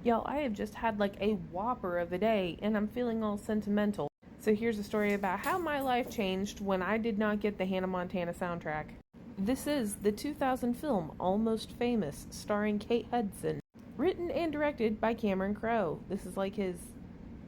Y'all, I have just had like a whopper of a day and I'm feeling all sentimental. So here's a story about how my life changed when I did not get the Hannah Montana soundtrack. This is the 2000 film Almost Famous, starring Kate Hudson, written and directed by Cameron Crowe. This is like his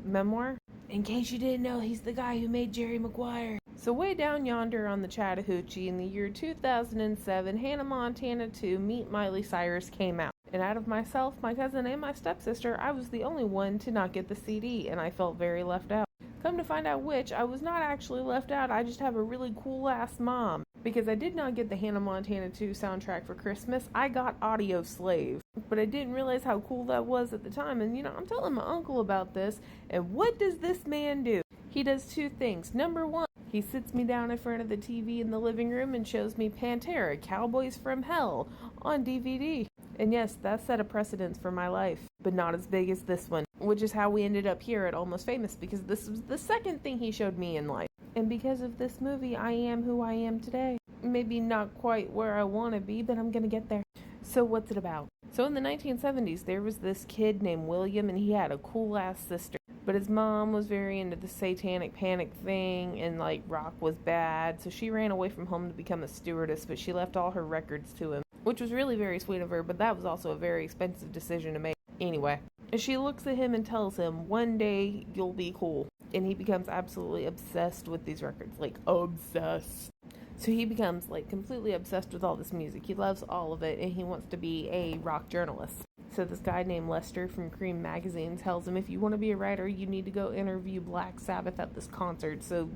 memoir. In case you didn't know, he's the guy who made Jerry Maguire. So way down yonder on the Chattahoochee in the year 2007, Hannah Montana 2 Meet Miley Cyrus came out. And out of myself, my cousin, and my stepsister, I was the only one to not get the CD, and I felt very left out. Come to find out which, I was not actually left out, I just have a really cool-ass mom. Because I did not get the Hannah Montana 2 soundtrack for Christmas, I got Audio Slave. But I didn't realize how cool that was at the time, and I'm telling my uncle about this, and what does this man do? He does two things. Number one, he sits me down in front of the TV in the living room and shows me Pantera, Cowboys from Hell, on DVD. And yes, that set a precedence for my life, but not as big as this one, which is how we ended up here at Almost Famous, because this was the second thing he showed me in life. And because of this movie, I am who I am today. Maybe not quite where I want to be, but I'm gonna get there. So what's it about? So in the 1970s, there was this kid named William, and he had a cool-ass sister. But his mom was very into the satanic panic thing, and like rock was bad, so she ran away from home to become a stewardess, but she left all her records to him, which was really very sweet of her, but that was also a very expensive decision to make. Anyway, and she looks at him and tells him, one day you'll be cool. And he becomes absolutely obsessed with these records, like obsessed. So he becomes like completely obsessed with all this music. He loves all of it, and he wants to be a rock journalist. So this guy named Lester from Cream Magazine tells him, if you want to be a writer, you need to go interview Black Sabbath at this concert. So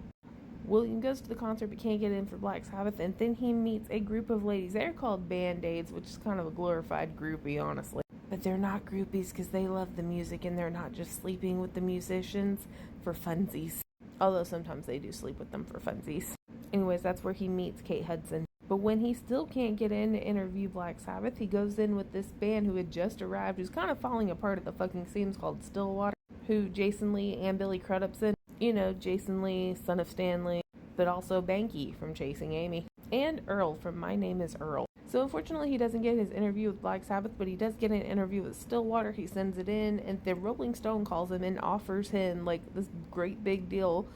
William goes to the concert but can't get in for Black Sabbath, and then he meets a group of ladies. They're called Band-Aids, which is kind of a glorified groupie, honestly. But they're not groupies because they love the music, and they're not just sleeping with the musicians for funsies. Although sometimes they do sleep with them for funsies. Anyways, that's where he meets Kate Hudson. But when he still can't get in to interview Black Sabbath, he goes in with this band who had just arrived, who's kind of falling apart at the fucking seams, called Stillwater, who Jason Lee and Billy Crudup's in. You know, Jason Lee, son of Stan Lee, but also Banky from Chasing Amy, and Earl from My Name is Earl. So unfortunately, he doesn't get his interview with Black Sabbath, but he does get an interview with Stillwater. He sends it in, and the Rolling Stone calls him and offers him like this great big deal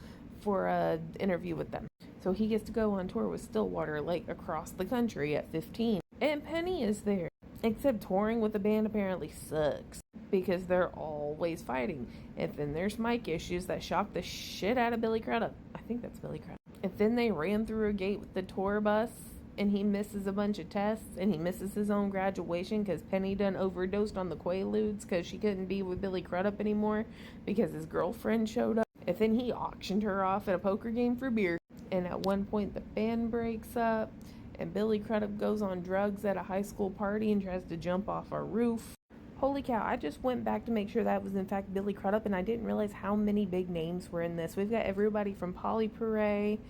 for an interview with them. So he gets to go on tour with Stillwater, like across the country at 15. And Penny is there. Except touring with the band apparently sucks, because they're always fighting. And then there's mic issues that shock the shit out of Billy Crudup. I think that's Billy Crudup. And then they ran through a gate with the tour bus, and he misses a bunch of tests, and he misses his own graduation because Penny done overdosed on the Quaaludes because she couldn't be with Billy Crudup anymore because his girlfriend showed up. And then he auctioned her off at a poker game for beer. And at one point the band breaks up, and Billy Crudup goes on drugs at a high school party and tries to jump off a roof. Holy cow, I just went back to make sure that was in fact Billy Crudup, and I didn't realize how many big names were in this. We've got everybody from Polly Puree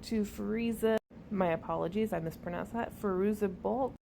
to Fariza. My apologies, I mispronounced that. Fairuza Balk.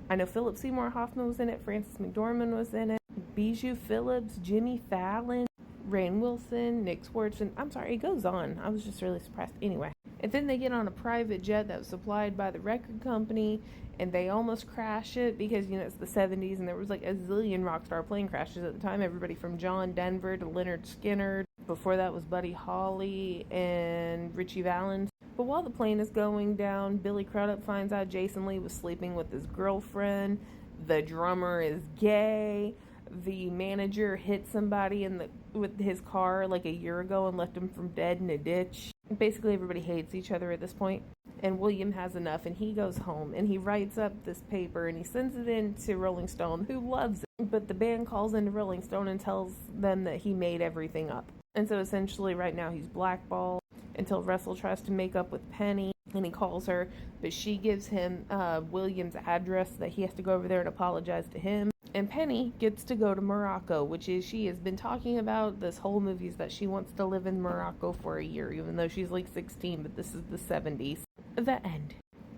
I know Philip Seymour Hoffman was in it. Frances McDormand was in it. Bijou Phillips, Jimmy Fallon, Rainn Wilson, Nick Swardson. I'm sorry, it goes on. I was just really surprised. Anyway. And then they get on a private jet that was supplied by the record company, and they almost crash it because, it's the 70s, and there was like a zillion rock star plane crashes at the time. Everybody from John Denver to Leonard Skinner. Before that was Buddy Holly and Richie Valens. But while the plane is going down, Billy Crudup finds out Jason Lee was sleeping with his girlfriend. The drummer is gay. The manager hit somebody with his car like a year ago and left him for dead in a ditch. Basically, everybody hates each other at this point. And William has enough, and he goes home, and he writes up this paper, and he sends it in to Rolling Stone, who loves it. But the band calls into Rolling Stone and tells them that he made everything up. And so essentially right now he's blackballed until Russell tries to make up with Penny, and he calls her, but she gives him William's address that he has to go over there and apologize to him. And Penny gets to go to Morocco, which is, she has been talking about this whole movie, is that she wants to live in Morocco for a year, even though she's like 16, but this is the 70s. The end.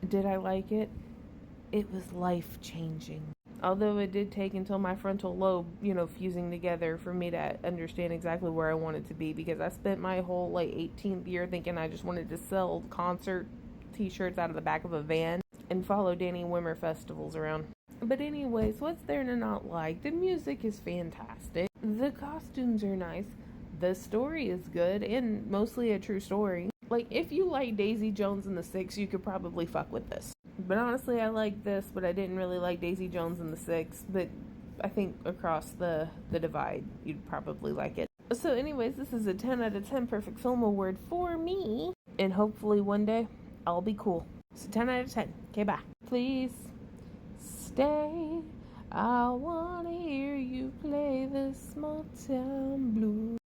Did I like it? It was life-changing. Although it did take until my frontal lobe, fusing together for me to understand exactly where I wanted to be, because I spent my whole 18th year thinking I just wanted to sell concert t-shirts out of the back of a van and follow Danny Wimmer festivals around. But anyways, what's there to not like? The music is fantastic. The costumes are nice. The story is good and mostly a true story. Like, if you like Daisy Jones and the Six, you could probably fuck with this. But honestly, I like this, but I didn't really like Daisy Jones and the Six. But I think across the divide, you'd probably like it. So anyways, this is a 10 out of 10 perfect film award for me. And hopefully one day, I'll be cool. So 10 out of 10. Okay, bye. Please stay. I wanna hear you play the small town blues.